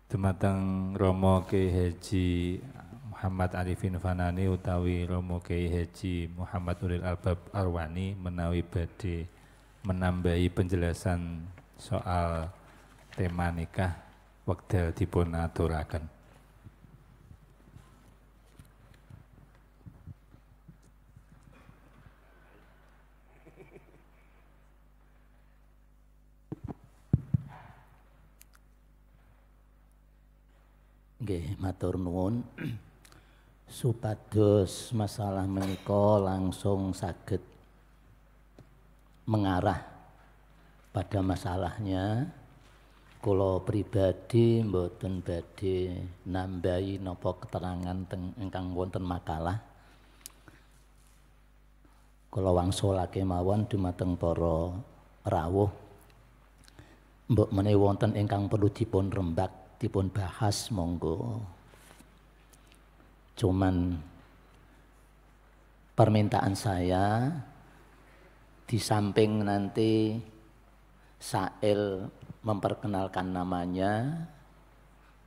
Dumateng Romo Kyai Haji Muhammad Arifin Fanani utawi Romo Kyai Haji Muhammad Nuril Albab Arwani menawi badhe menambahi penjelasan soal tema nikah wekdal dipun aturaken. Nggih, matur nuwun. Supados masalah menika langsung saged mengarah pada masalahnya, kula pribadi mboten badhe nambahi napa keterangan ingkang wonten makalah. Kula wangsulake mawon dumateng para rawuh, mbok menawi wonten ingkang perlu dipun rembak dipun bahas monggo. Cuman permintaan saya di samping nanti Sail memperkenalkan namanya,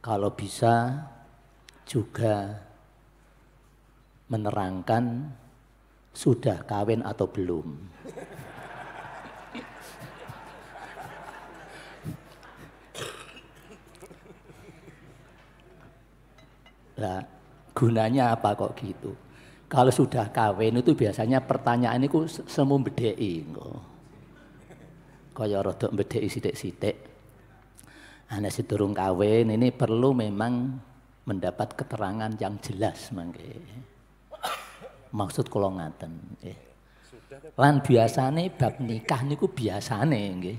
kalau bisa juga menerangkan sudah kawin atau belum. Nah, gunanya apa kok gitu? Kalau sudah kawin itu biasanya pertanyaan itu semu bedheki engko. Kaya rada bedheki sithik-sithik. Nek sedurung kawin ini perlu memang mendapat keterangan yang jelas mangke. Maksud kula ngaten nggih. Lan biasane bab nikah niku biasane nggih.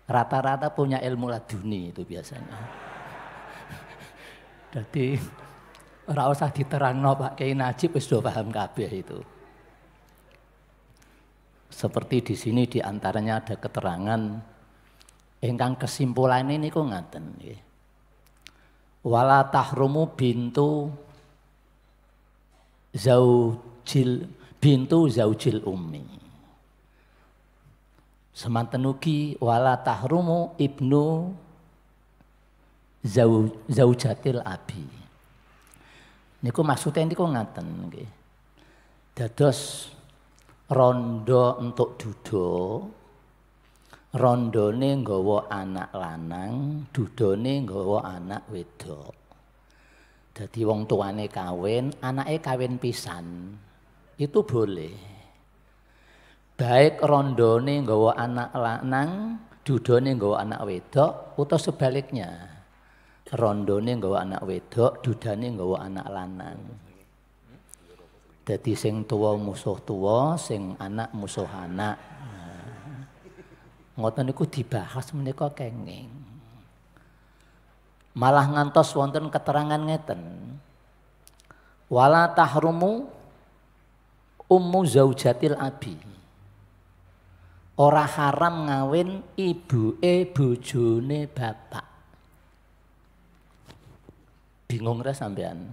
Rata-rata punya ilmu laduni itu biasanya. Jadi ora usah diterangno Pak Kyai Najib wis do paham kabeh itu. Seperti di sini di antaranya ada keterangan ingkang kesimpulan ini niku ngaten nggih. Wala tahrumu bintu zaujil ummi. Semanten ugi wala tahrumu ibnu zaujatil abi. Niku maksudnya niku ngaten nggih. Dados rondo entuk duda, rondone nggawa anak lanang, dudane nggawa anak wedok. Dadi wong tuane kawin, anake kawin pisan. Itu boleh. Baik rondone nggawa anak lanang, dudane nggawa anak wedok, utawa sebaliknya. Rondone nggawa anak wedok, dudane nggawa anak lanang. Dadi sing tuwa musuh tuwa, sing anak musuh anak. Ngoten niku dibahas menika kenging. Malah ngantos wonten keterangan ngeten. Wala tahrumu ummu zaujatil abi. Ora haram ngawin ibuke bojone bapak. Bingung ra sampean?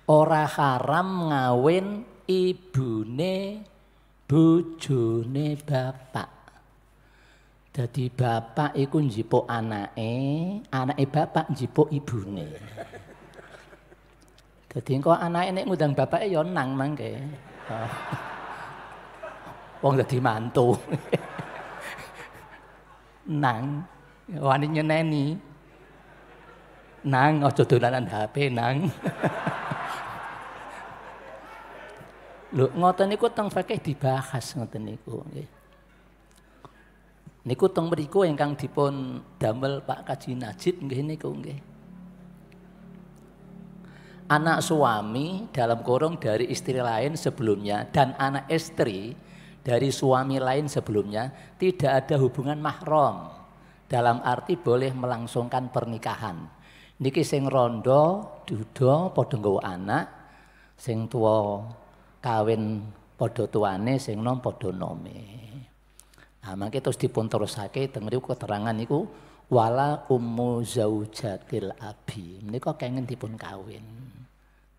Ora haram ngawin ibune bojone bapak. Dadi bapak iku njipuk anake bapak njipuk ibune. Dadi engko anake nek ngundang bapake ya nang mangke. Wong dadi mantu. Nang wani nyeneni. Nang aja dolanan HP nang. Lho ngoten niku teng fikih dibahas ngoten niku nggih. Niku teng mriku ingkang dipun damel Pak Kaji Najib nggih niku nggih. Anak suami dalam kurung dari istri lain sebelumnya dan anak istri dari suami lain sebelumnya tidak ada hubungan mahram. Dalam arti boleh melangsungkan pernikahan. Niki sing rondo, duda padha nggawa anak, sing tuwa kawin padha tuane, sing nom padha nome. Nah, mangke terus dipun terusake teng mriku keterangan niku wala ummu zaujatil abi. Menika kenging dipun kawin.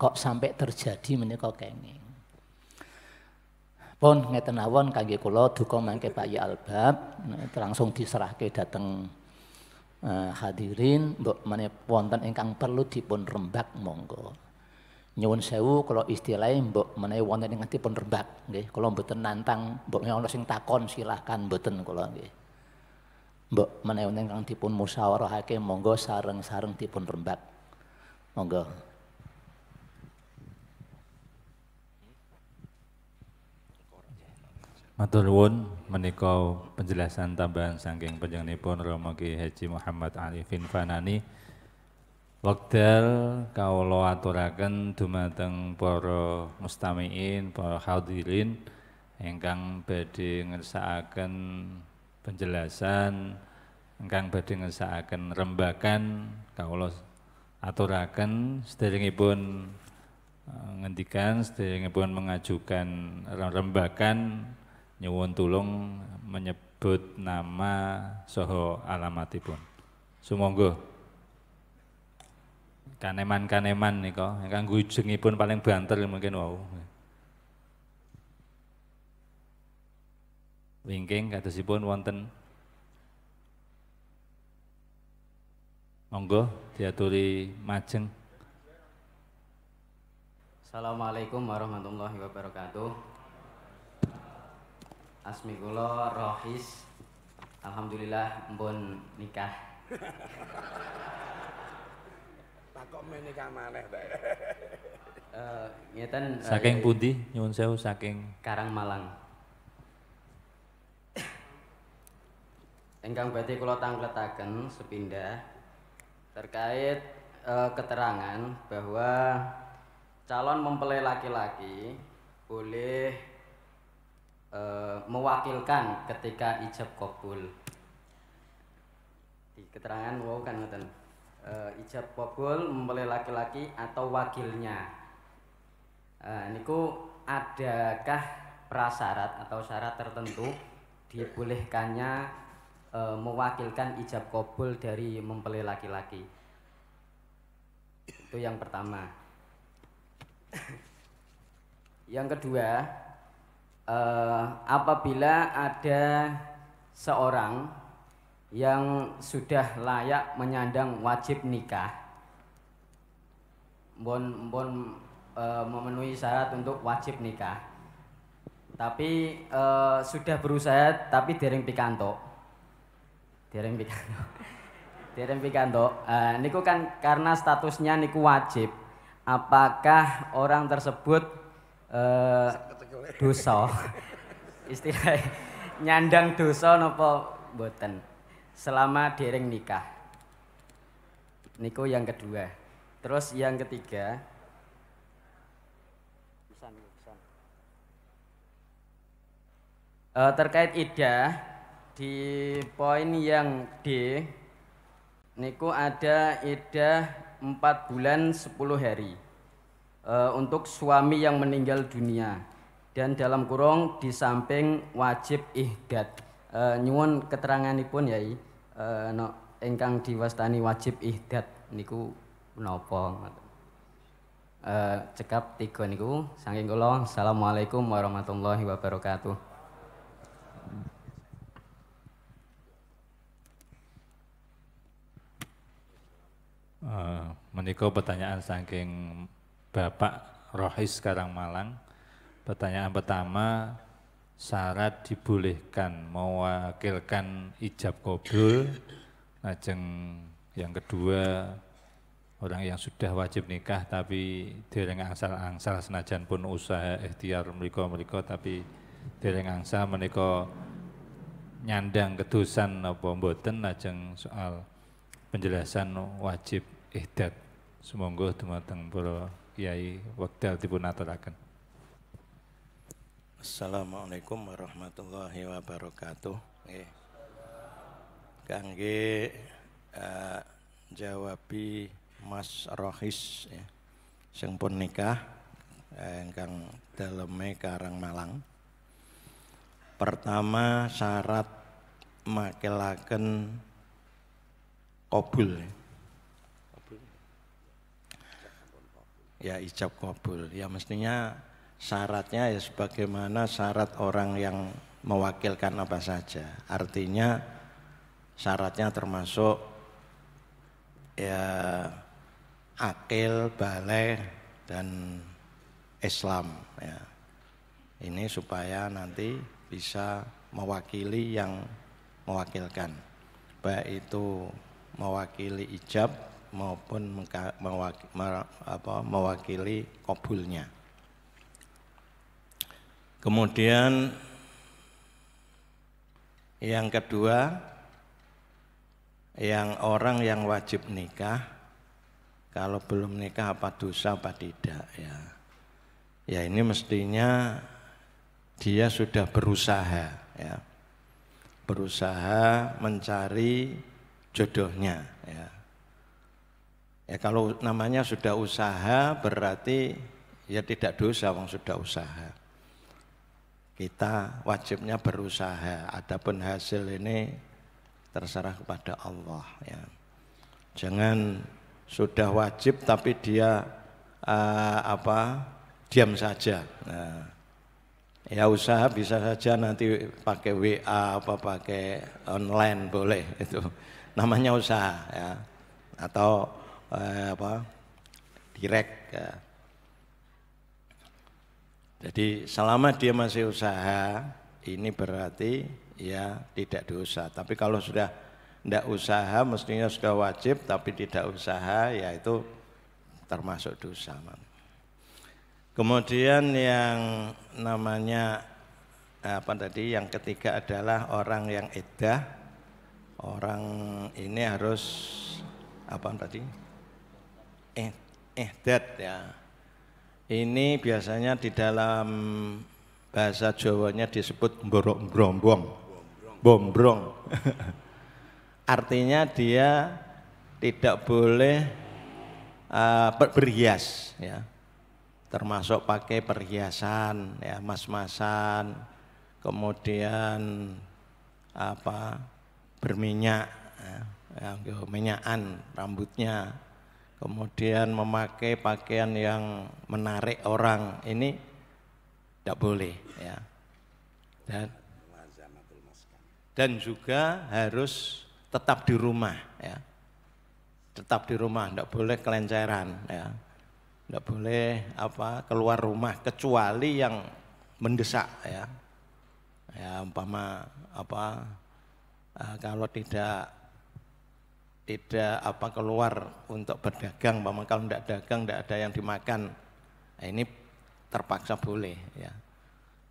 Kok sampai terjadi menika kenging. Pun ngeten mawon kangge kula duka mangke Pak Yai Albab langsung diserahke dhateng Hadirin mbok menawi wonten ingkang perlu dipun rembak monggo. Nyuwun sewu kalau istilahnya mbok menawi wonten ingkang dipun rembak nggih. Kula mboten nantang mbok ana sing takon silahkan mboten kula nggih. Mbok menawi wonten ingkang dipun musyawarahake monggo sareng-sareng dipun rembak. Monggo. Matur nuwun menika penjelasan tambahan saking panjenenganipun Rama Kyai Haji Muhammad Arifin Fanani. Wekdal kawula aturaken dumateng para mustamiin, para hadirin ingkang badhe ngersakaken penjelasan, ingkang badhe ngersakaken rembakan kawula aturaken sedherengipun ngendikan, sedherengipun mengajukan rembakan nyuwun tulung menyebut nama saha alamatipun. Sumangga kaneman-kaneman nika ingkang gujengipun paling banter mungkin wau. Wingking kadosipun wonten. Monggo diaturi majeng. Assalamualaikum warahmatullahi wabarakatuh. Asmi kula Rohis. Alhamdulillah mpun nikah. Takok menikah maneh ta. Ngeten Saking pundi nyuwun sewu saking Karangmalang. Ingkang badhe kula tangkletaken sepindah terkait keterangan bahwa calon mempelai laki-laki boleh mewakilkan ketika ijab kabul. Di keterangan wau kan ngoten. Ijab kabul mempelai laki-laki atau wakilnya. Niku adakah prasyarat atau syarat tertentu dibolehkannya mewakilkan ijab kabul dari mempelai laki-laki? Itu yang pertama. Yang kedua, apabila ada seorang yang sudah layak menyandang wajib nikah, memenuhi syarat untuk wajib nikah, tapi sudah berusaha tapi dereng pikantuk, niku kan karena statusnya niku wajib, apakah orang tersebut dosa istilah nyandang dosa napa mboten selama dereng nikah? Niku yang kedua. Terus yang ketiga, terkait iddah di poin yang D niku ada iddah 4 bulan 10 hari untuk suami yang meninggal dunia dan dalam kurung di samping wajib ihdad. Nyuwun keteranganipun yai ingkang diwastani wajib ihdad niku menapa? Cekap 3 niku saking kula. Assalamualaikum warahmatullahi wabarakatuh. Menika pertanyaan saking Bapak Rohis Karangmalang. Pertanyaan pertama, syarat dibolehkan mewakilkan ijab kabul. Lajeng yang kedua, orang yang sudah wajib nikah tapi dereng angsal-angsal senajan pun usaha ikhtiar mriko tapi dereng angsal menika nyandang kedosan apa mboten. Lajeng soal penjelasan wajib ihdad. Sumangga dumateng para Kyai wekdal dipun aturaken. Assalamualaikum warahmatullahi wabarakatuh. Kangge jawabi Mas Rohis ya, sing pun nikah ingkang daleme Karangmalang. Pertama syarat makilaken kabul. Ya ijab kabul. Ya mestinya syaratnya ya sebagaimana syarat orang yang mewakilkan apa saja. Artinya syaratnya termasuk ya akil, baleh dan Islam ya. Ini supaya nanti bisa mewakili yang mewakilkan, baik itu mewakili ijab maupun mewakili qabulnya. Kemudian yang kedua, yang orang yang wajib nikah, kalau belum nikah apa dosa apa tidak ya. Ya ini mestinya dia sudah berusaha ya. Berusaha mencari jodohnya ya. Ya kalau namanya sudah usaha berarti ya tidak dosa wong sudah usaha. Kita wajibnya berusaha, adapun hasil ini terserah kepada Allah ya. Jangan sudah wajib tapi dia diam saja. Nah, ya usaha bisa saja nanti pakai WA pakai online boleh itu. Namanya usaha ya. Atau direct ya. Jadi selama dia masih usaha, ini berarti ya tidak dosa. Tapi kalau sudah tidak usaha, mestinya sudah wajib, tapi tidak usaha, ya itu termasuk dosa. Kemudian yang namanya yang ketiga adalah orang yang iddah. Orang ini harus ihdad ya. Ini biasanya di dalam bahasa Jawanya disebut bombrong. Artinya dia tidak boleh berhias ya. Termasuk pakai perhiasan ya, mas-masan, kemudian berminyak ya, minyakan rambutnya. Kemudian memakai pakaian yang menarik orang, ini tidak boleh ya. Dan juga harus tetap di rumah ya. Tetap di rumah, tidak boleh kelenceran ya. Tidak boleh keluar rumah kecuali yang mendesak ya. Ya umpama kalau tidak keluar untuk berdagang, kalau tidak dagang tidak ada yang dimakan, nah, ini terpaksa boleh ya.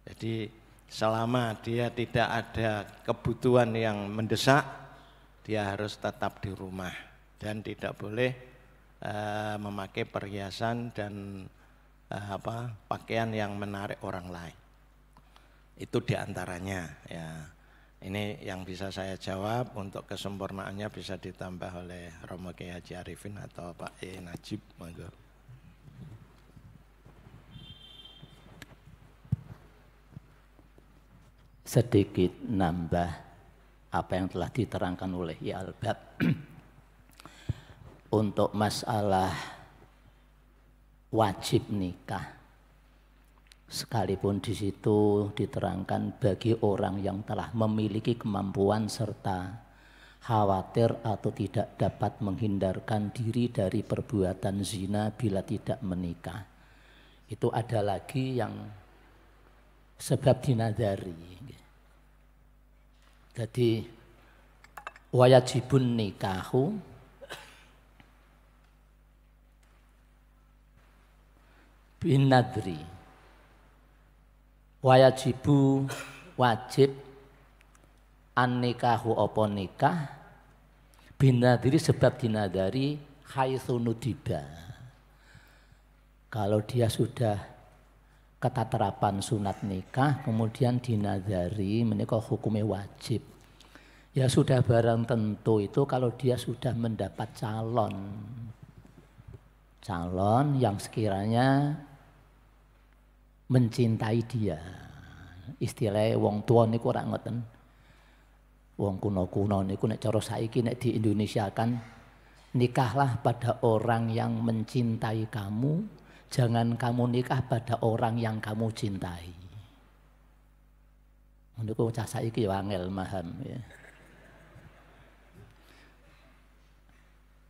Jadi selama dia tidak ada kebutuhan yang mendesak, dia harus tetap di rumah dan tidak boleh memakai perhiasan dan pakaian yang menarik orang lain. Itu diantaranya ya. Ini yang bisa saya jawab, untuk kesempurnaannya bisa ditambah oleh Romo Kiai Haji Arifin atau Pak E. Najib. Monggo. Sedikit nambah apa yang telah diterangkan oleh Ya Albab. Untuk masalah wajib nikah, sekalipun di situ diterangkan bagi orang yang telah memiliki kemampuan serta khawatir atau tidak dapat menghindarkan diri dari perbuatan zina bila tidak menikah. Itu ada lagi yang sebab dinadari. Jadi wajibun nikahu bin nadri. Wajibu wajib an nikahu apa nikah binadiri sebab dinadari haitsu nudiba. Kalau dia sudah ketaterapan sunat nikah kemudian dinadari menika hukumnya wajib. Ya sudah barang tentu itu kalau dia sudah mendapat calon yang sekiranya mencintai dia. Istilahnya wong tua niku ora ngoten. Wong kuno-kuno niku nek cara saiki nek di Indonesia kan nikahlah pada orang yang mencintai kamu, jangan kamu nikah pada orang yang kamu cintai. Niku cah saiki ya angel maham ya.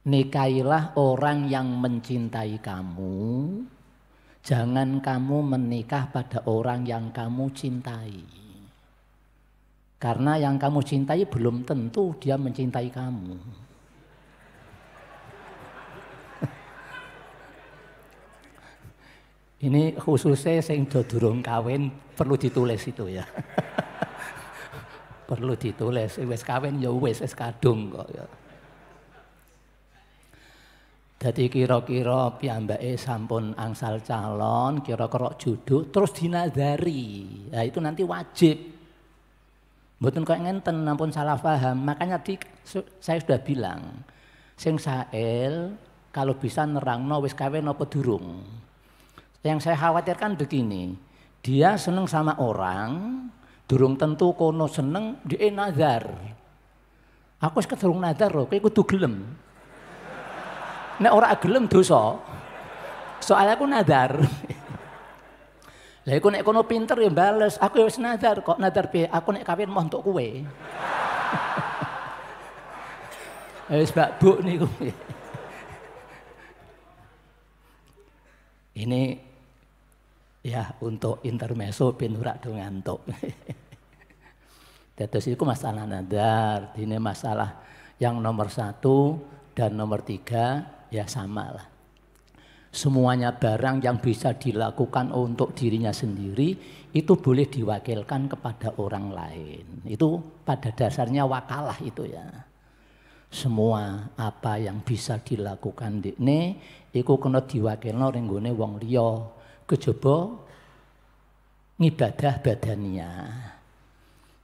nikahilah orang yang mencintai kamu, jangan kamu menikah pada orang yang kamu cintai. Karena yang kamu cintai belum tentu dia mencintai kamu. Ini khususnya sing do durung kawin perlu ditulis itu ya. Perlu ditulis, wis kawin ya wis kadung kok ya. Jadi kira-kira piyambake sampun angsal calon, kira-kira jodoh terus dinadari. Nah itu nanti wajib. Mboten kok ngenten ampun salah paham. Makanya saya sudah bilang, sing sael kalau bisa nerangno wis kawin apa durung. Yang saya khawatirkan begini, dia seneng sama orang, durung tentu kono seneng dia nazar. Aku wis kedurung nazar lho, kowe kudu gelem. Nek ora gelem dosa. Soalnya aku nazar. Lah iku nek kono pinter ya bales, aku wis nazar kok nazar piye? Aku nek kawin mau entuk kowe. Wis bakbuk niku. Ini ya untuk intermezzo ben ora do ngantuk. Dados iku masalah nadar, ini masalah yang nomor 1 dan nomor 3 ya sama lah. Semuanya barang yang bisa dilakukan untuk dirinya sendiri itu boleh diwakilkan kepada orang lain. Itu pada dasarnya wakalah itu ya. Semua apa yang bisa dilakukan dikne iku kena diwakilno ning gone wong liya. Kejaba ngibadah badania.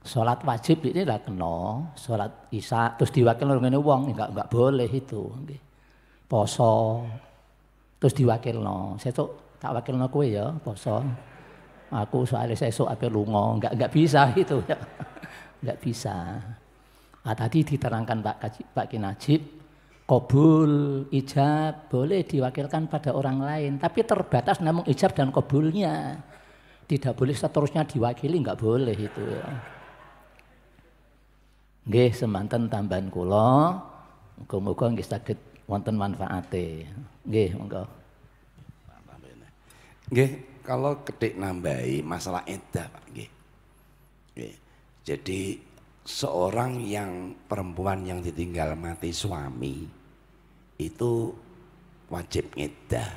Salat wajib ini tidak kena, salat isya terus diwakilno ngene wong enggak boleh itu. Poso terus diwakilno. Sesuk tak wakilno kowe ya poso. Aku soalnya sesuk ape lunga, enggak bisa itu ya. Enggak bisa. Tadi diterangkan Pak Ki Najib, qabul, ijab boleh diwakilkan pada orang lain, tapi terbatas namun ijab dan qabulnya. Tidak boleh seterusnya diwakili, enggak boleh itu ya. Nggih semanten tambahan kula, muga-muga nggih saged wonten manfaate. Nggih, monggo. Nggih, kalau ketik nambahi masalah iddah, Pak nggih. Nggih. Jadi seorang yang perempuan yang ditinggal mati suami itu wajib ngiddah.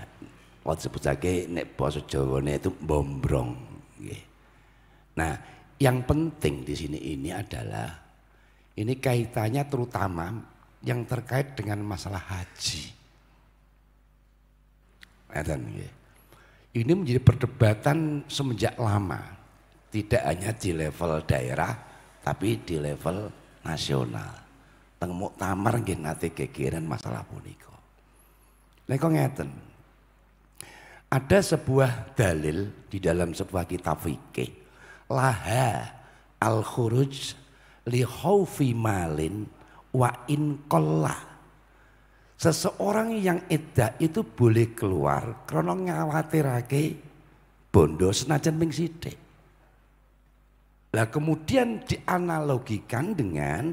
Kalau sebutake nek basa Jawane itu bombrong. Nah, yang penting di sini ini adalah ini kaitannya terutama yang terkait dengan masalah haji. Ini menjadi perdebatan semenjak lama, tidak hanya di level daerah, tapi di level nasional. Teng muktamar nggih nate gegeran masalah punika. Nek ngeten. Ada sebuah dalil di dalam sebuah kitab fikih. Laha al-khuruj li khaufi malin wa in qalla. Seseorang yang iddah itu boleh keluar karena ngawatirake bondo senajan ping sithik. Lah kemudian dianalogikan dengan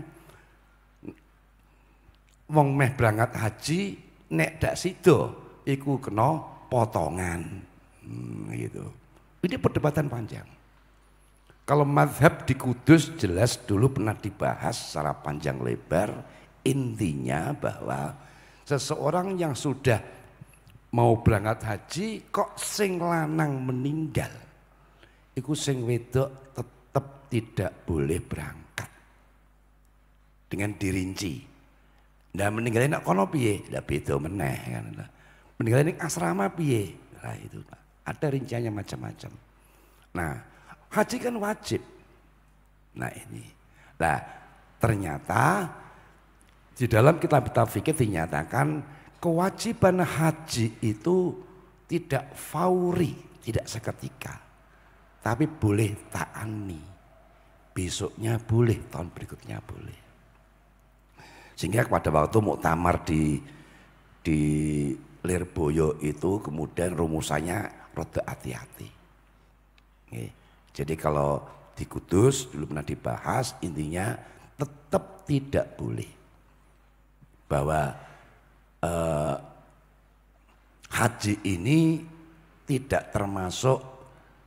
wong meh berangkat haji nek dak sida iku kena potongan gitu. Ini perdebatan panjang. Kalau mazhab di Kudus jelas dulu pernah dibahas secara panjang lebar. Intinya bahwa seseorang yang sudah mau berangkat haji kok sing lanang meninggal, iku sing wedok tetap tidak boleh berangkat. Dengan dirinci. Nah meninggalnya nak kono piye? Lah beda meneh kan. Meninggalnya asrama piye? Nah itu ada rinciannya macam-macam. Nah haji kan wajib. Nah ini. Nah ternyata di dalam kitab-kitab fikih dinyatakan kewajiban haji itu tidak fauri, tidak seketika. Tapi boleh ta'ani. Besoknya boleh, tahun berikutnya boleh. Sehingga pada waktu muktamar di Lirboyo itu kemudian rumusannya rada hati-hati. Jadi kalau di Kudus dulu pernah dibahas intinya tetap tidak boleh bahwa haji ini tidak termasuk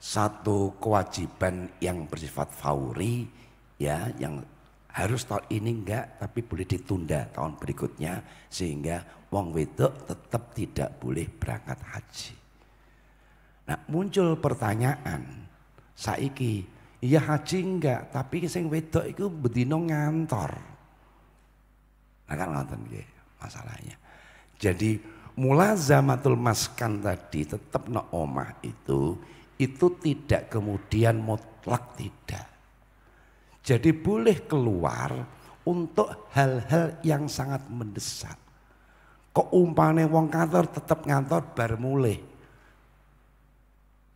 satu kewajiban yang bersifat fauri, ya, yang harus tahun ini enggak, tapi boleh ditunda tahun berikutnya, sehingga wong wedok tetap tidak boleh berangkat haji. Nah, muncul pertanyaan, saiki, iya haji enggak, tapi sing wedok itu bedino ngantor. Nah kan ngoten nggih masalahnya. Jadi mulazamatul maskan tadi tetap nak omah itu tidak kemudian mutlak, tidak. Jadi boleh keluar untuk hal-hal yang sangat mendesak. Kok umpane wong kantor tetap ngantor bar mulih.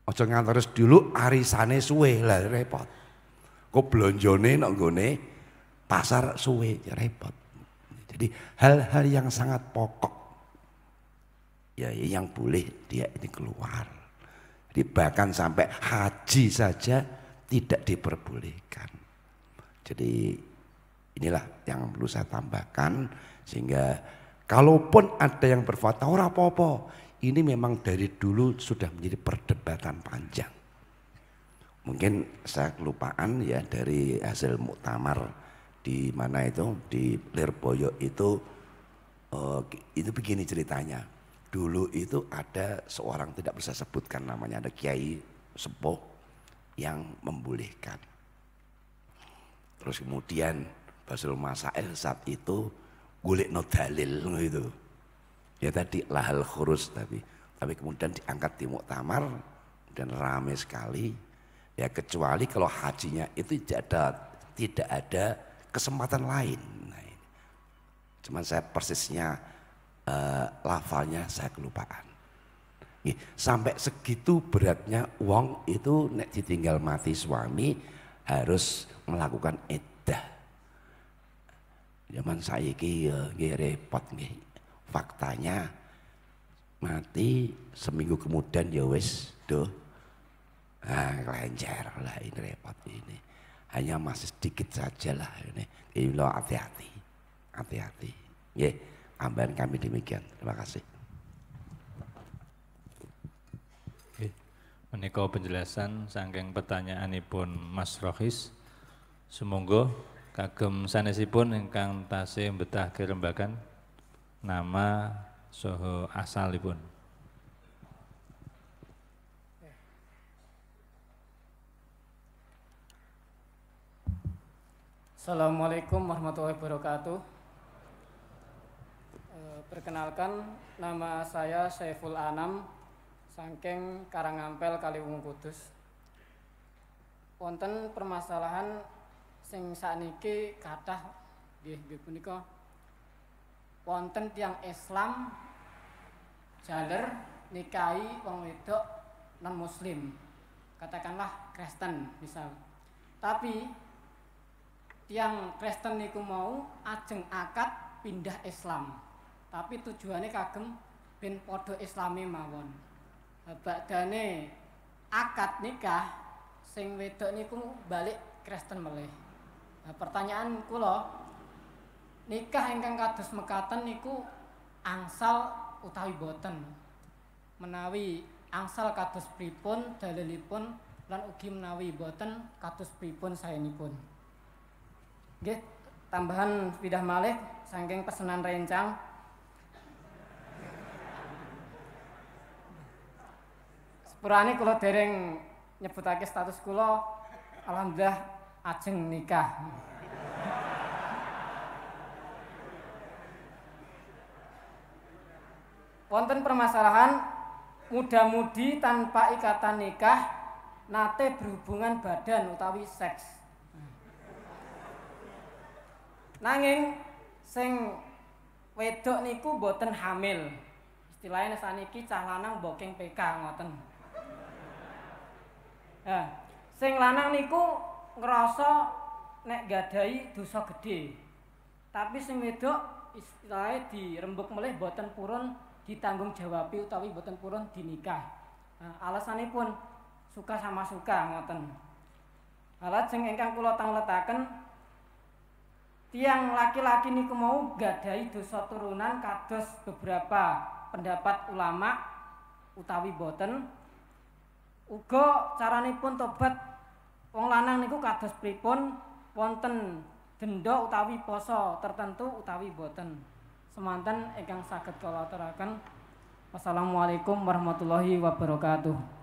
Aja ngantor dulu arisane suwe lah repot. Kok blonjone nang nggone pasar suwe repot. Jadi hal-hal yang sangat pokok ya yang boleh dia ini keluar. Jadi bahkan sampai haji saja tidak diperbolehkan. Jadi inilah yang perlu saya tambahkan, sehingga kalaupun ada yang berfatwa ora apa-apa, ini memang dari dulu sudah menjadi perdebatan panjang. Mungkin saya kelupaan ya dari hasil muktamar di mana itu di Lirboyo itu begini ceritanya. Dulu itu ada seorang, tidak bisa sebutkan namanya, ada kiai sepuh yang membolehkan. Terus kemudian Basul Masail saat itu golek no dalil gitu. Ya tadi lahal khurus tapi kemudian diangkat di muktamar dan ramai sekali. Ya kecuali kalau hajinya itu tidak ada kesempatan lain. Nah, ini. Cuman saya persisnya lafalnya saya kelupaan. Sampai segitu beratnya uang itu nek ditinggal mati suami harus melakukan iddah. Zaman saiki nggih repot nggih. Faktanya mati seminggu kemudian ya wis kelencer lah, ini repot ini. Hanya masih sedikit saja lah ini. Jadi lo hati-hati. Hati-hati. Nggih, tambahan kami demikian. Terima kasih. Menika penjelasan saking pertanyaanipun Mas Rohis. Sumangga kagem sanesipun ingkang tasih betah kirembakan nama saha asalipun. Assalamualaikum warahmatullahi wabarakatuh. Perkenalkan, nama saya Saiful Anam, saking Karangampel, Kaliwungu, Kudus. Wonten permasalahan sing sakniki kathah nggih punika wonten tiyang Islam jaler nikahi wong wedok non muslim, katakanlah Kristen misal. Tapi tiyang Kristen niku mau ajeng akad pindah Islam, tapi tujuannya kagem ben padha Islami mawon. Badane akad nikah sing wedok niku balik Kristen melih. Pertanyaan kula, nikah ingkang kados mekaten niku angsal utawi boten? Menawi angsal kados pripun dalilipun lan ugi menawi boten kados pripun saenipun? Nggih, tambahan pidah malih saking pesenan rencang. Sepurane kula dereng nyebutake status kula, alhamdulillah ajeng nikah. Wonten permasalahan muda-mudi tanpa ikatan nikah nate berhubungan badan utawi seks. Nanging sing wedok niku boten hamil. Istilahnya saniki cah lanang booking PK ngoten. Nah, sing lanang niku ngerasa nek gadahi dosa gede. Tapi sing wedok istilahnya dirembuk melih boten purun ditanggung jawabi utawi boten purun dinikah. Nah, alasanipun suka sama suka ngoten. Lajeng ingkang kula tangletaken tiang laki-laki niku mau gadahi dosa turunan kados beberapa pendapat ulama utawi boten. Uga caranipun tobat wong lanang niku kados pripun, wonten denda utawi poso tertentu utawi boten. Semanten ingkang saged kula aturaken. Wassalamualaikum warahmatullahi wabarakatuh.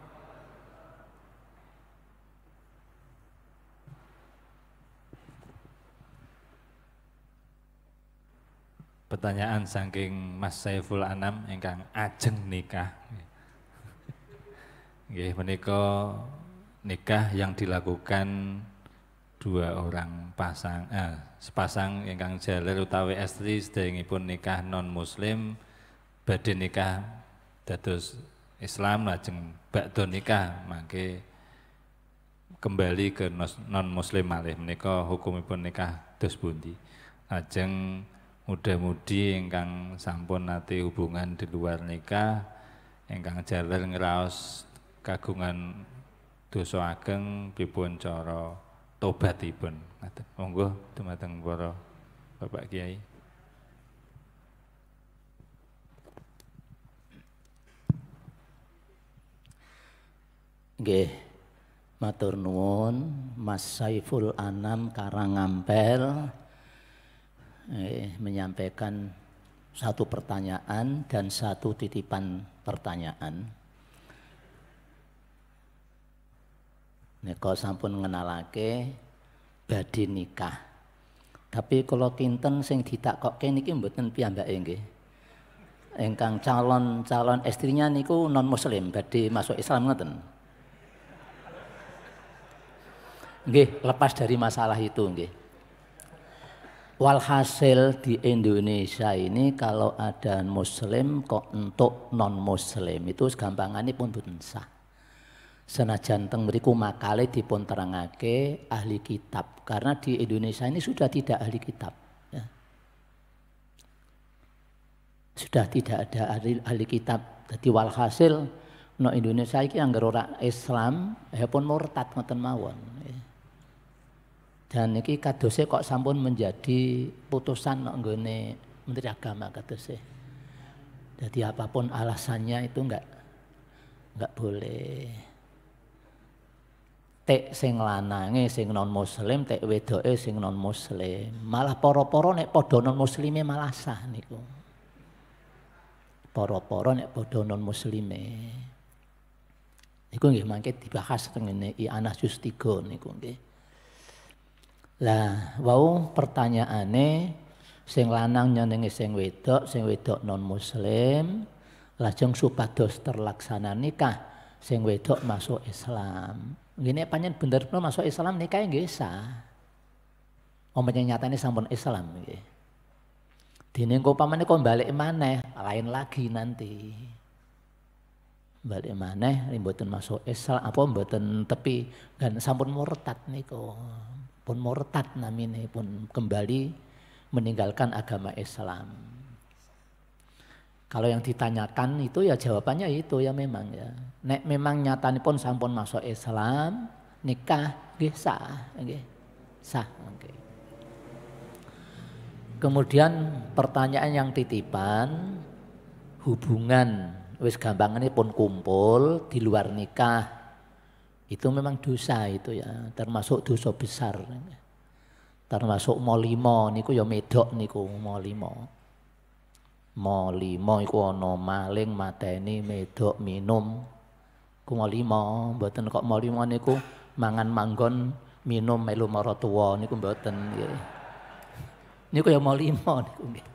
Pertanyaan saking Mas Saiful Anam ingkang ajeng nikah. Nggih menika nikah yang dilakukan dua orang sepasang ingkang jaler utawi estri sedherengipun nikah non muslim badhe nikah dados Islam lajeng badhe nikah mangke kembali ke non muslim malih menika hukumipun nikah dos pundi. Lajeng muda-mudi ingkang sampun nate hubungan di luar nikah ingkang jaler ngraos kagungan dosa ageng pripun cara tobatipun. Monggo dumateng para Bapak Kiai. Nggih, matur nuwun Mas Saiful Anam Karangampel menyampaikan satu pertanyaan dan satu titipan pertanyaan. Nika sampun ngenalake badhe nikah. Tapi kalau kinten sing ditakokke niki mboten piyambake nggih. Ingkang calon istrinya niku non muslim badhe masuk Islam ngoten. Nggih, lepas dari masalah itu nggih. Walhasil di Indonesia ini kalau ada muslim kok untuk non muslim itu gampangannya pun boten sah. Senajan teng mriku makale dipun terangake ahli kitab karena di Indonesia ini sudah tidak ahli kitab ya. Sudah tidak ada ahli kitab. Jadi walhasil no Indonesia iki anggar ora Islam ya pun murtad ngoten mawon ya. Dan iki kadose kok sampun menjadi putusan nang nggone Menteri Agama kadose. Jadi apapun alasannya itu enggak boleh. Tek sing lanange sing non muslim, tek wedoke sing non muslim. Malah para-para nek padha non muslime malah sah niku. Para-para nek padha non muslime. Niku nggih mangke dibahas teng ngene I'anah juz 3 niku nggih. Lah, wau pertanyaane sing lanang nyenengi sing wedok non muslim, lajeng supados terlaksana nikah, sing wedok masuk Islam. Ngene pancen bener masuk Islam nikahe nggih sah. Omene nyatane sampun Islam nggih. Dene engko pamane kok balik maneh, lain lagi nanti. Balik maneh mboten masuk Islam apa mboten tepi dan sampun murtad niku. Pun murtad namine pun kembali meninggalkan agama Islam. Kalau yang ditanyakan itu ya jawabannya itu ya memang ya. Nek memang nyatanipun sampun masuk Islam, nikah nggih sah, nggih. Sah nggih. Kemudian pertanyaan yang titipan hubungan wis gampangane pun kumpul di luar nikah. Itu memang dosa itu ya, termasuk dosa besar. Termasuk molimo niku ya medok niku molimo. Molimo iku ana maling mateni medok minum. Ku molimo, mboten kok molimo niku mangan manggon minum melu mara tuwa niku mboten nggih. Niku ya molimo niku nggih.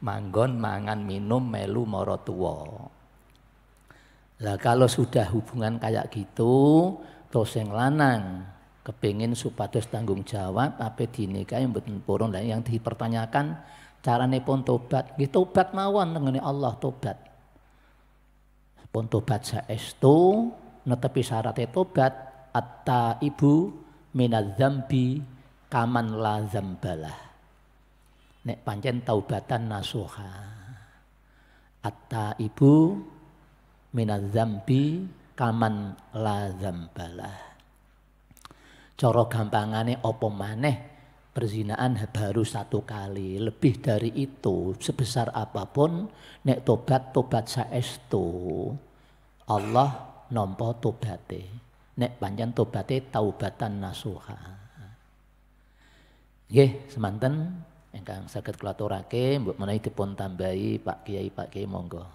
Manggon mangan minum melu mara tuwa. Lah kalau sudah hubungan kayak gitu, terus sing lanang kepingin supados tanggung jawab apa dinikahi mboten purun. Lah yang dipertanyakan carane pun tobat, nggih tobat mawon tengene Allah tobat. Pun tobat saestu netepi syaratnya tobat at-taibu minadz-dzambi kaman la dzambalah. Nek pancen taubatan nasuha. At-taibu minadz-dzambi kaman la dzambalah. Cara gampangane apa maneh Perzinaan baru 1 kali, lebih dari itu sebesar apapun nek tobat saestu Allah nampa tobate. Nek pancen tobate taubatan nasuha. Nggih, semanten ingkang saged kula aturake mbok menawi dipun tambahi Pak Kiai monggo.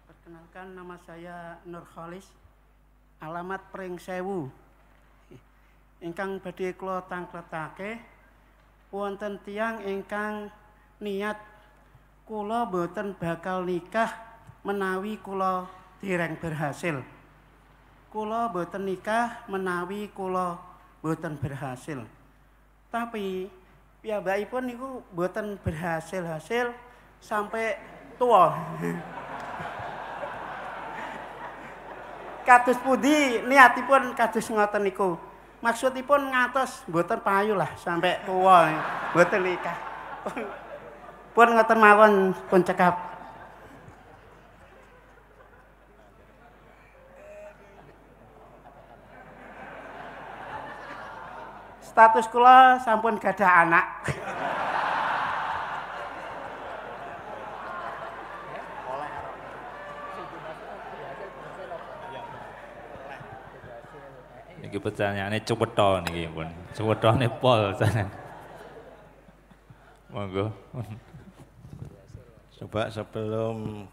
Perkenalkan, nama saya Nur Khalis, alamat Pring Sewu. Ingkang badhe kula tangkletake wonten tiyang ingkang niat kula boten bakal nikah menawi kula dereng berhasil. Kula boten nikah menawi kula boten berhasil. Tapi piyambakipun niku boten berhasil sampai tua. Kados pundi niatipun kados ngoten niku. Maksudipun ngatos mboten payu lah sampai tua mboten nikah. Pun ngoten mawon pun cekap. Status kula sampun gadah anak. Niki pertanyaane cewetha niki pun. Cewethane pol sana. Monggo. Coba sebelum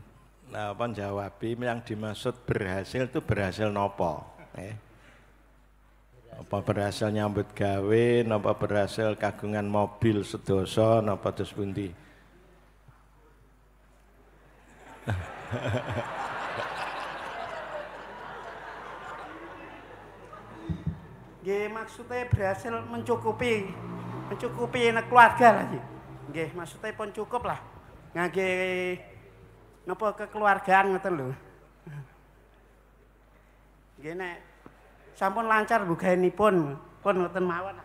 jawabi yang dimaksud berhasil itu berhasil nopo? Apa berhasil nyambut gawe, napa berhasil kagungan mobil sedoso, napa terus pundi? Nggih, maksudnya berhasil mencukupi keluarga lagi. Nggih, maksudnya pun cukup lah. Nggih napa kekeluargaan ngoten lho. Nggih nek sampun lancar bugaenipun pun ngoten mawon.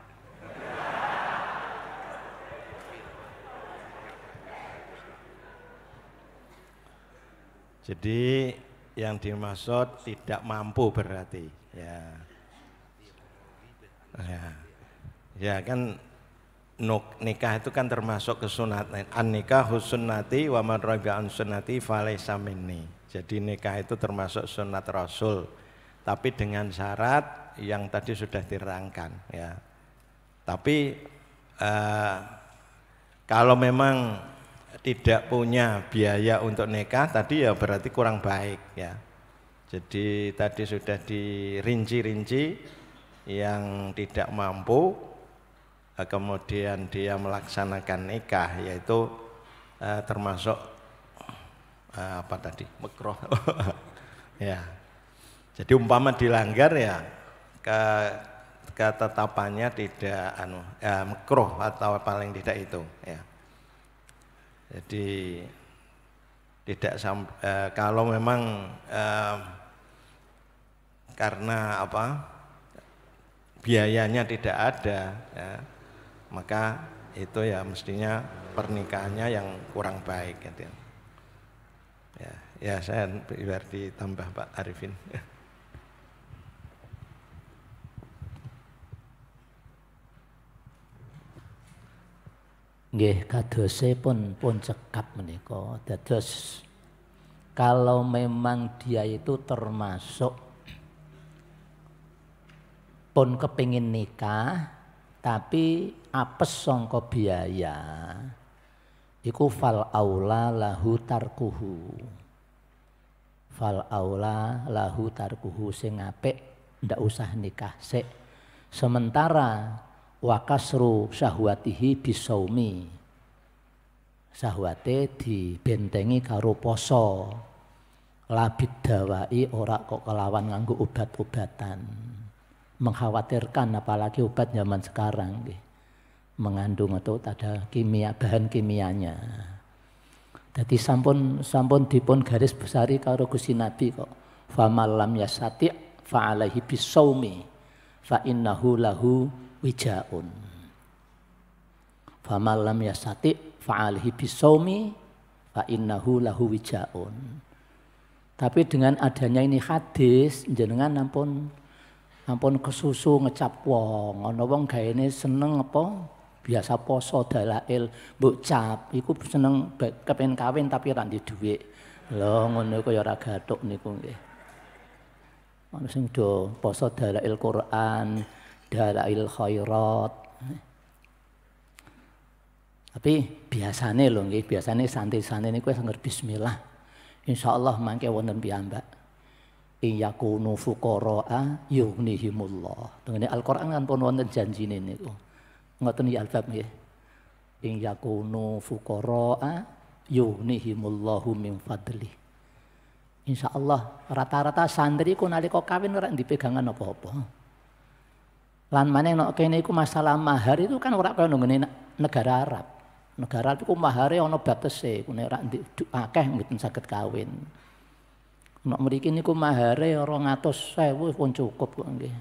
Jadi yang dimaksud tidak mampu berarti ya. Ya kan nikah itu kan termasuk kesunatan. An-nikah sunnati wa man rabi'a an sunnati falaysa minni. Jadi nikah itu termasuk sunat Rasul. Tapi dengan syarat yang tadi sudah diterangkan ya. Tapi kalau memang tidak punya biaya untuk nikah tadi ya berarti kurang baik ya. Jadi tadi sudah dirinci-rinci yang tidak mampu kemudian dia melaksanakan nikah yaitu termasuk apa tadi makruh ya. Jadi umpama dilanggar ya ketetapannya tidak makruh atau paling tidak itu ya. Jadi tidak kalau memang karena biayanya tidak ada ya, maka itu ya mestinya pernikahannya yang kurang baik gitu. Ya saya biar ditambah Pak Arifin. Nggih, kadose pun cekap menika. Dados kalau memang dia itu termasuk pun kepingin nikah tapi apes sangka biaya iku fal aula lahu tarkuhu sing apik ndak usah nikah sik sementara wakasru syahwatihi bisaumi syahwate dibentengi karo poso labid dawai ora kok kelawan nganggo obat-obatan. Mengkhawatirkan apalagi obat zaman sekarang mengandung atau ada bahan kimianya. Jadi sampun dipun garis besari karo Gusti Nabi kok. Famal lam yasati' fa alaihi bisaumi fa innahu lahu wijaun. Famal lam yasati' fa alaihi bisaumi fa innahu lahu wijaun. Tapi dengan adanya ini hadis jenengan ampun ampun kesusu ngecap wong, ana wong gaene seneng apa biasa poso dalail mbok cap iku seneng kepen kawin tapi ora ndek dhuwit. Lho ngono kaya ora gathuk niku nggih. Ana sing do poso dalail Quran, dalail khairat. Tapi biasane lho nggih, biasane santri-santri niku wis ngger bismillah. Insyaallah mangke wonten piyambak. Yakunu fuqara'a yughnihimullah. Tengene Al-Qur'an kan pun wonten janjine niku. Ngoten ya albab nggih. Yakunu fuqara'a yughnihimullahu min fadli. Insyaallah rata-rata santri ku nalika kawin ora dipegangan apa-apa. Lan maneh nek kene iku masalah mahar itu kan ora kaya nggone negara Arab. Negara Arab iku mahare ana batese, nek ora akeh mboten saged kawin. Nek mriki niku mahare 200.000 pun cukup kok nggih.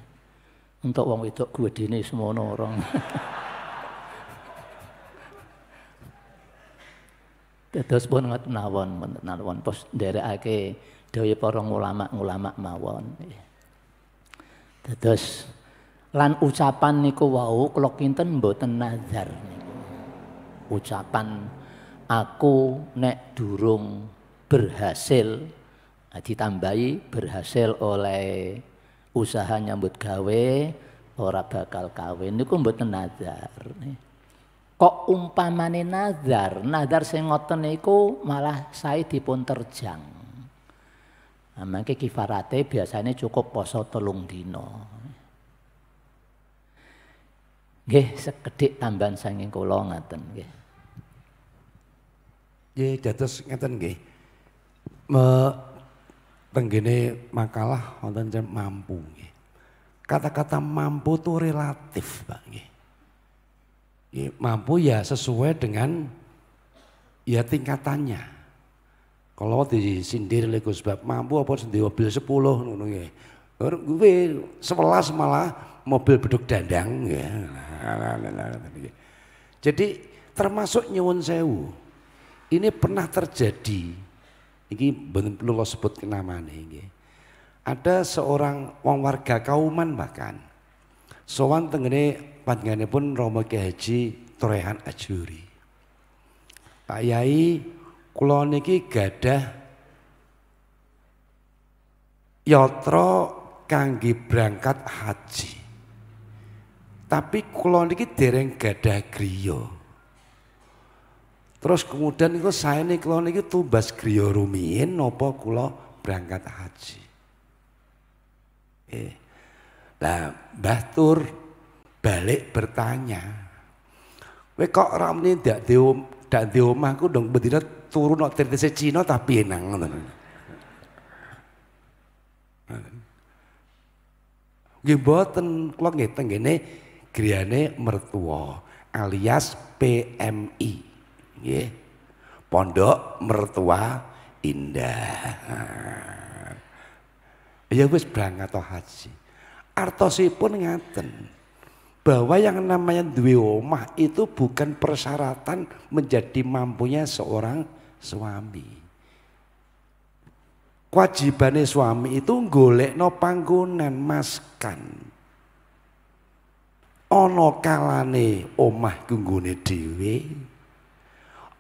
Untuk wong wedok gedene semono orang. Terus pun ngoten mawon, pos nderekake dawuh para ulama mawon. Terus lan ucapan niku wau kula kinten mboten nazar niku. Ucapan aku nek durung berhasil ditambahi berhasil oleh usaha nyambut gawe ora bakal kawin niku mboten nazar. Kok umpamane nazar sing ngoten niku malah sae dipun terjang. Nah, mangke kifarate biasanya cukup poso 3 dina. Nggih, sekedhik tambahan saking kula ngaten nggih. Nggih, dados ngeten nggih. Tenggene makalah wonten mampu nggih. Kata-kata mampu itu relatif, Pak nggih. Mampu ya sesuai dengan ya tingkatannya. Kalau disindir lek Gus Bab mampu apa sendiri mobil 10 ngono nggih. Gue 11 malah mobil beduk dandang ya. Jadi termasuk nyuwun sewu. Ini pernah terjadi. Iki bener perlu lo sebut namanya ini. Ada seorang wong warga Kauman bahkan sowan tengene panjenenganipun Romo Kyai Haji Torehan Ajuri. Pak Yai kula niki gadah yatra kangge berangkat haji. Tapi kula niki dereng gadah griya. Terus kemudian itu saya nih kalau niki tumbas griya rumiyin napa kula berangkat haji. Lah Mbah Tur balik bertanya, kowe kok ramene ndak di omahku dong bedina turu nok tritise Cina tapi enang ngoten. Nggih mboten kula nggih tenggene griyane mertua alias PMI. Nggih. Pondok Mertua Indah. Ya wis berangkat haji. Artosipun ngaten. Bahwa yang namanya duwe omah itu bukan persyaratan menjadi mampunya seorang suami. Kewajibane suami itu golekno panggonan maskan. Ana kalane omah kunggone dhewe.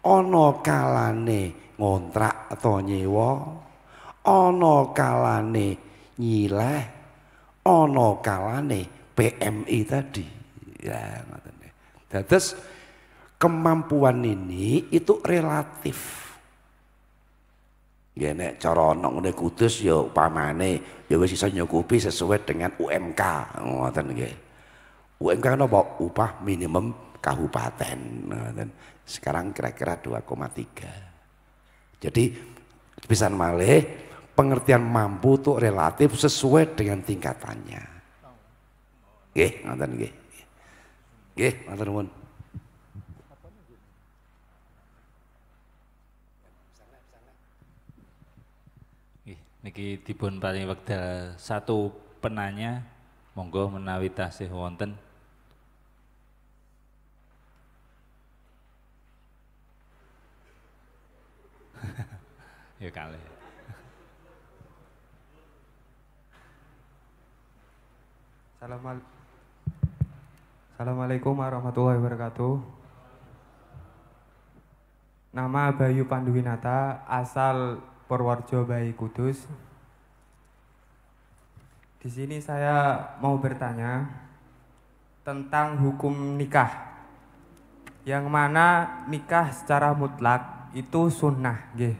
Ana kalane ngontrak atau nyewa, ana kalane nyileh, ana kalane PMI tadi. Ya, ngoten. Dados kemampuan ini itu relatif. Ya nek cara ana ngene Kudus ya upamane ya wis iso nyukupi sesuai dengan UMK, ngoten nggih. UMK napa upah minimum kabupaten, ngoten. Sekarang kira-kira 2,3. Jadi pisan malih pengertian mampu itu relatif sesuai dengan tingkatannya. Nggih, ngoten nggih. Nggih, matur nuwun. Nggih, niki dipun paringi wekdal 1 penanya, monggo menawi tasih wonten. Ya kalih. Assalamualaikum warahmatullahi wabarakatuh. Nama Bayu Panduwinata, asal Purworejo, Bayi Kudus. Di sini saya mau bertanya tentang hukum nikah. Yang mana nikah secara mutlak itu sunnah, nggih.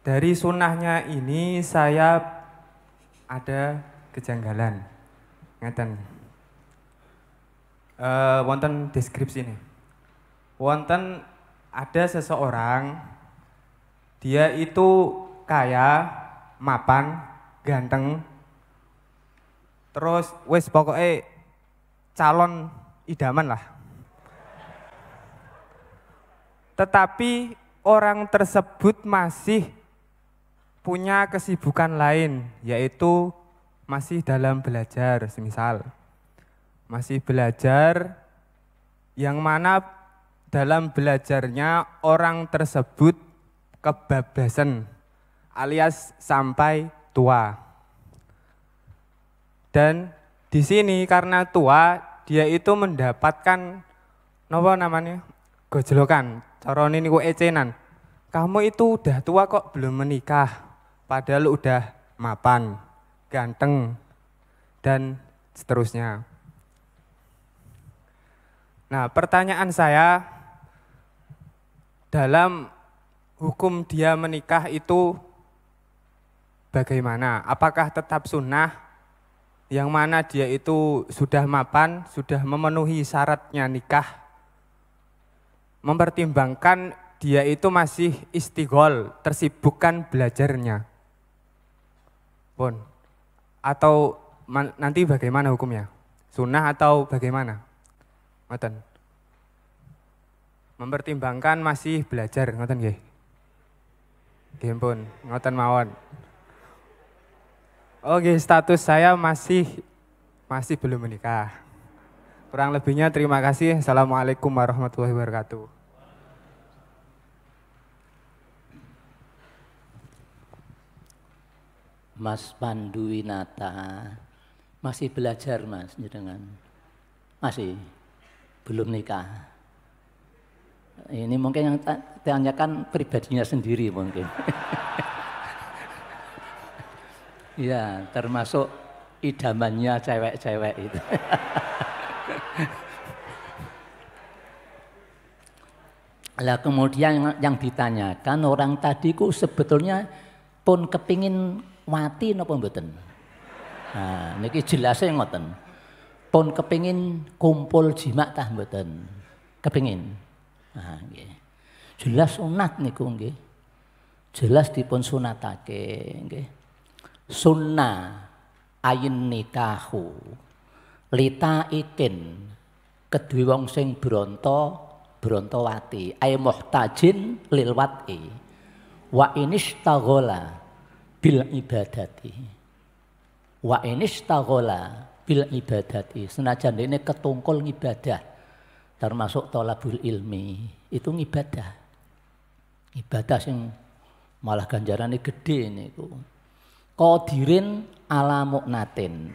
Dari sunnahnya ini saya ada kejanggalan. Ngeten. Wonten deskripsi ini. Wonten ada seseorang, dia itu kaya, mapan, ganteng, terus wis pokoknya calon idaman lah. Tetapi orang tersebut masih punya kesibukan lain, yaitu masih dalam belajar, semisal masih belajar, yang mana dalam belajarnya orang tersebut kebablasan alias sampai tua. Dan di sini karena tua, dia itu mendapatkan napa namanya? Gojlokan. Carane niku ecenan. Kamu itu udah tua kok belum menikah. Padahal udah mapan, ganteng, dan seterusnya. Nah, pertanyaan saya, dalam hukum dia menikah itu bagaimana? Apakah tetap sunnah? Yang mana dia itu sudah mapan, sudah memenuhi syaratnya nikah, mempertimbangkan dia itu masih istighol, tersibukkan belajarnya. Pun. Atau nanti bagaimana hukumnya? Sunnah atau bagaimana? Ngoten. Mempertimbangkan masih belajar, ngoten nggih. Nggih pun, ngoten mawon. Oke, status saya masih belum menikah. Kurang lebihnya terima kasih. Assalamualaikum warahmatullahi wabarakatuh. Mas Panduwinata masih belajar, Mas, jenengan? Masih belum nikah. Ini mungkin yang tanyakan pribadinya sendiri mungkin. Ya, termasuk idamannya cewek-cewek itu. Lah kemudian yang ditanyakan orang tadi ku sebetulnya pun kepingin mati napa mboten? Nah, niki jelasnya ngoten. Pun kepingin kumpul jima tah mboten? Kepingin. Nah, nggih. Jelas sunat niku nggih. Jelas dipun sunatake nggih. Sunnah ayin nikahu lita ikin kedue wong sing brontowati ay muhtajin lil wati wa inistaghala bil ibadati wa inistaghala bil ibadati senajan dene ketungkul ngibadah termasuk thalabul ilmi itu ngibadah sing malah ganjarane gedhe niku qadirin ala mu'natin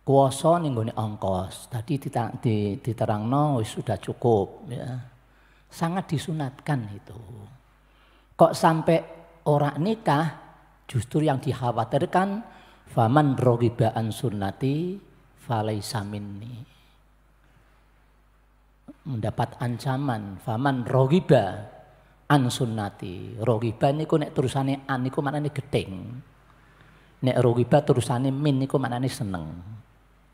kuwasa ning nggone ongkos tadi diterangno wis sudah cukup ya sangat disunatkan itu kok sampai orang nikah justru yang dikhawatirkan faman raghiba an sunnati falaisa minni mendapat ancaman faman raghiba an sunnati raghiba niku nek terusane an niku maknane gething nek raghiba terusane min niku maknane seneng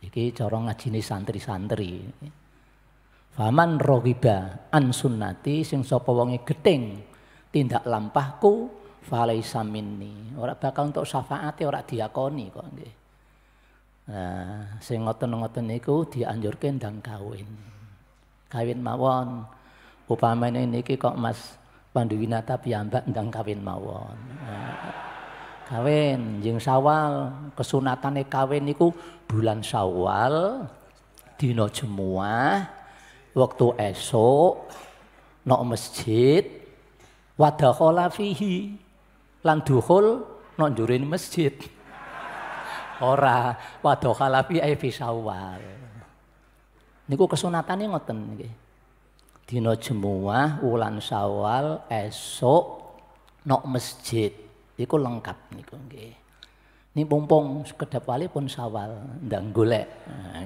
iki cara ngajine santri-santri faman raghiba an sunnati sing sapa wonge gething tindak lampahku falaisa minni ora bakal untuk syafaate ora diakoni kok nggih. Nah, sing ngoten-ngoten niku dianjurke ndang kawin. Kawin mawon. Upamane niki kok Mas Panduwinata piyambak ndang kawin mawon. Nah, kawin jeng Syawal, kesunatane kawin niku bulan Syawal dina Jemuah wektu esuk nok masjid wadakhala fihi lan dukhul nok njurine masjid. Ora, wadokhala fi fi Syawal. Niku kesunatane ngoten nggih. Dina Jemuah wulan Syawal esuk nok masjid iku lengkap niku nggih. Ini mumpung sekedap wali pun Syawal ndang golek.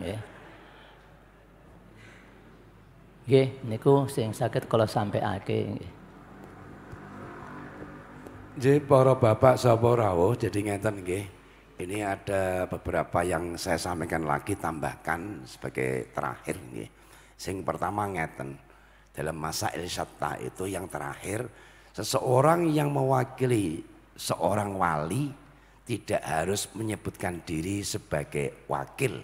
Nggih. Nggih niku sing saged kula sampaiake nggih. Nggih para bapak sapa rawuh jadi ngeten nggih. Ini ada beberapa yang saya sampaikan lagi tambahkan sebagai terakhir nggih. Sing pertama ngeten. Dalam masa Syatta itu yang terakhir seseorang yang mewakili seorang wali tidak harus menyebutkan diri sebagai wakil,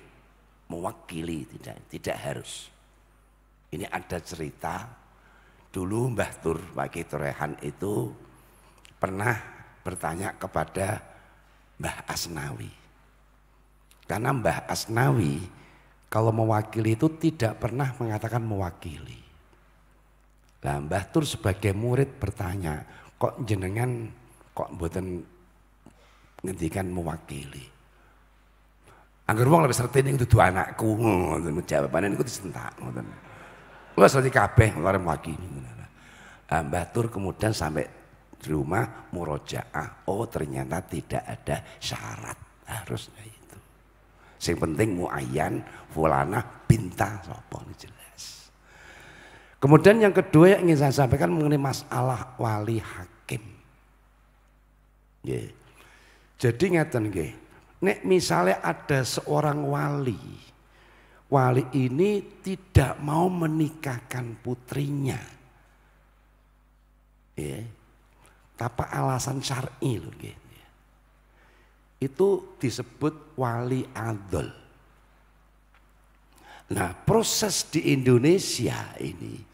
mewakili tidak harus. Ini ada cerita dulu Mbah Tur Waki Torehan itu pernah bertanya kepada Mbah Asnawi. Karena Mbah Asnawi kalau mewakili itu tidak pernah mengatakan mewakili. Nah Mbah Tur sebagai murid bertanya, kok jenengan kok mboten ngendikan mewakili. Angger wong lebih serti ning dudu anakku, ngoten jawabane niku disentak ngoten. Wes dadi kabeh lare mewakili. Mbah Tur kemudian sampai di rumah murojaah, oh ternyata tidak ada syarat harusnya itu. Yang penting muayyan fulana binta sapa jelas. Kemudian yang kedua yang ingin saya sampaikan mengenai masalah wali hakim. Nggih. Jadi ngeten nggih. Nek misalnya ada seorang wali ini tidak mau menikahkan putrinya. Ya. Tanpa alasan syar'i loh gitu. Itu disebut wali adol. Nah proses di Indonesia ini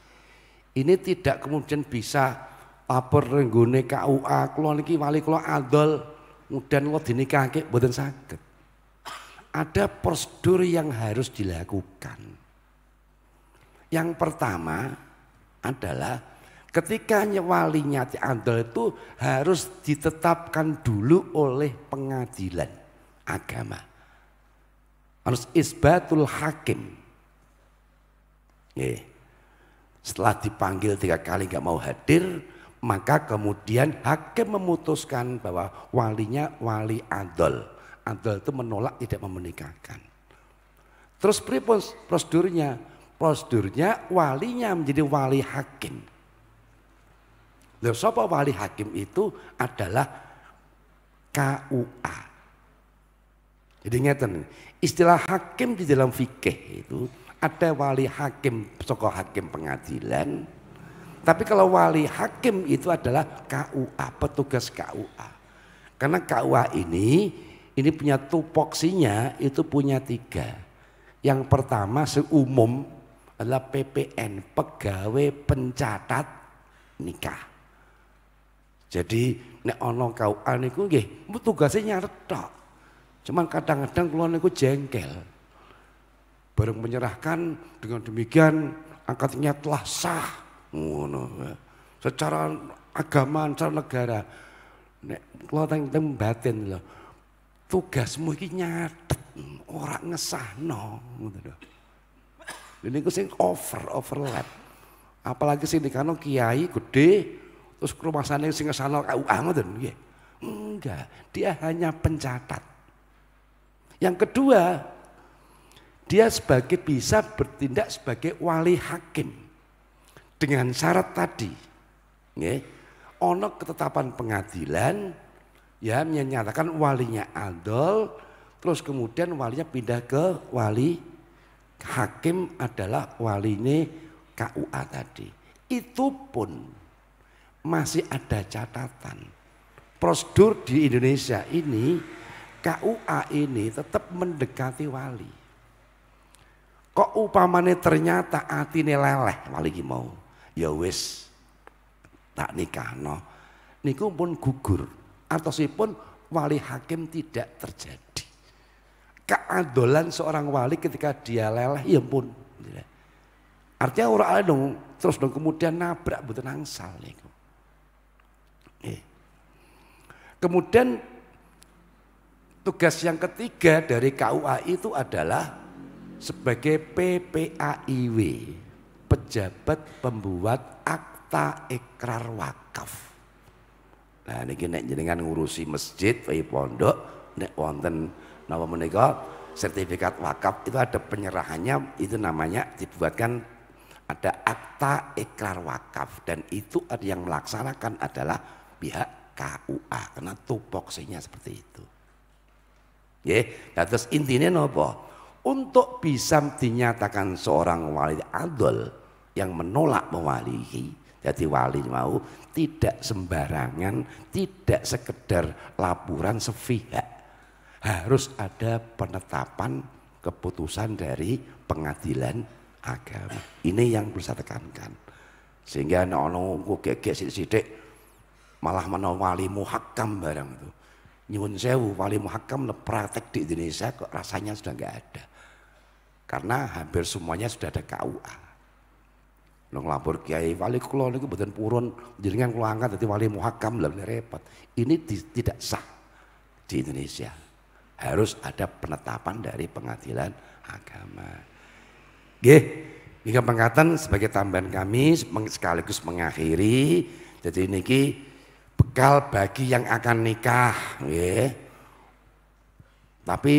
tidak kemudian bisa lapor renggone KUA kula niki wali kula adol kemudian kula dinikahke mboten saged. Ada prosedur yang harus dilakukan. Yang pertama adalah ketika walinya diandol itu harus ditetapkan dulu oleh pengadilan agama. Harus isbatul hakim. Setelah dipanggil 3 kali gak mau hadir, maka kemudian hakim memutuskan bahwa walinya wali adol. Adol itu menolak tidak menikahkan. Terus prosedurnya? Prosedurnya walinya menjadi wali hakim. Lha sapa wali hakim itu adalah KUA. Jadi ngeten, istilah hakim di dalam fikih itu ada wali hakim saka hakim pengadilan. Tapi kalau wali hakim itu adalah KUA, petugas KUA. Karena KUA ini punya tupoksinya itu punya 3. Yang pertama seumum adalah PPN, pegawai pencatat nikah. Jadi nek ana KUA niku nggih tugase nyatet tok. Cuman kadang-kadang kula niku jengkel. Bareng menyerahkan dengan demikian akadnya telah sah ngono. Secara agama, secara negara. Nek kula teng batin lho. Tugasmu iki nyatet, ora ngesahno ngono lho. Lha niku sing overlap. Apalagi sing dikano kiai gede terus kerumasane sing ngesahno KUA ngoten nggih. Enggak, dia hanya pencatat. Yang kedua, dia bisa bertindak sebagai wali hakim dengan syarat tadi. Nggih. Ono ketetapan pengadilan ya menyatakan walinya adol, terus kemudian walinya pindah ke wali hakim adalah waline KUA tadi. Itu pun masih ada catatan. Prosedur di Indonesia ini KUA ini tetap mendekati wali. Kok upamane ternyata atine leleh wali ki mau, ya wis tak nikahno. Niku pun gugur. Atosipun wali hakim tidak terjadi. Keadolan seorang wali ketika dia leleh ya pun. Artinya orang dong terus dong kemudian nabrak mboten angsal niku. Kemudian Tugas yang ketiga dari KUA itu adalah sebagai PPAIW, pejabat pembuat akta ikrar wakaf. Nah niki nek jenengan ngurusi masjid, pondok, nek wonten napa menika sertifikat wakaf itu ada penyerahannya, itu namanya dibuatkan ada akta ikrar wakaf, dan itu ada yang melaksanakan adalah pihak KUA karena tupoksinya seperti itu. Nah, terus intinya napa? Untuk bisa dinyatakan seorang wali adol yang menolak mewalihi, jadi wali mau tidak sembarangan, tidak sekedar laporan sepihak, harus ada penetapan keputusan dari pengadilan agama. Ini yang perlu saya tekankan. Sehingga ono gegek sithik-sithik malah menawa wali muhakam barang itu. Nyuwun sewu, wali muhakam praktek di Indonesia kok rasanya sudah enggak ada. Karena hampir semuanya sudah ada KUA. Ngelapor kiai wali kula niku mboten purun jenengan kula angkat dadi wali muhakam lha repot. Ini tidak sah di Indonesia. Harus ada penetapan dari pengadilan agama. Nggih, iki pangkatan sebagai tambahan kami sekaligus mengakhiri. Jadi niki bekal bagi yang akan nikah, nggih. Tapi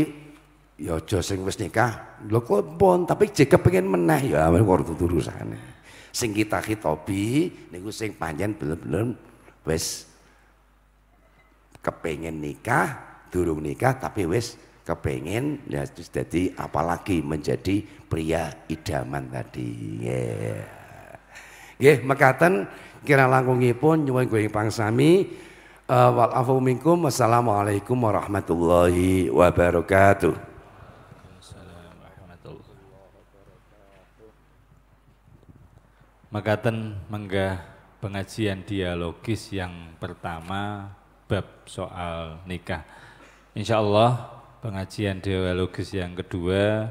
ya aja sing wis nikah, lho kok pun tapi jek pengen meneh ya ora urusane. Sing kita khitobi niku sing panjen bener-bener wis kepengen nikah, durung nikah tapi wis kepengen ya jadi apalagi menjadi pria idaman tadi. Nggih, mekaten kira langkungipun nyuwun gunging pangsami wal afu minkum. Wassalamualaikum warahmatullahi wabarakatuh. Mekaten menggah pengajian dialogis yang pertama bab soal nikah. Insya Allah pengajian dialogis yang kedua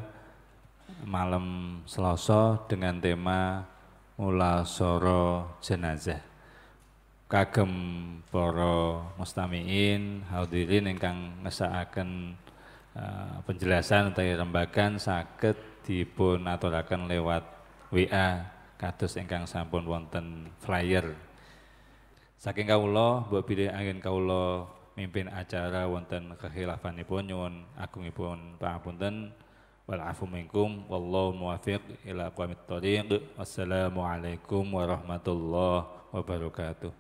malam Selasa dengan tema mulasoro jenazah. Kagem para mustamiin hadirin ingkang ngesakaken penjelasan utawi rembagan saged dipun aturaken lewat WA kados ingkang sampun wonten flyer. Saking kawula mbok bilih angin kawula mimpin acara wonten kekhilafanipun nyuwun agungipun pangapunten. Wal afu minkum wallahu muwaffiq ila aqwamit thoriq. Wassalamualaikum warahmatullahi wabarakatuh.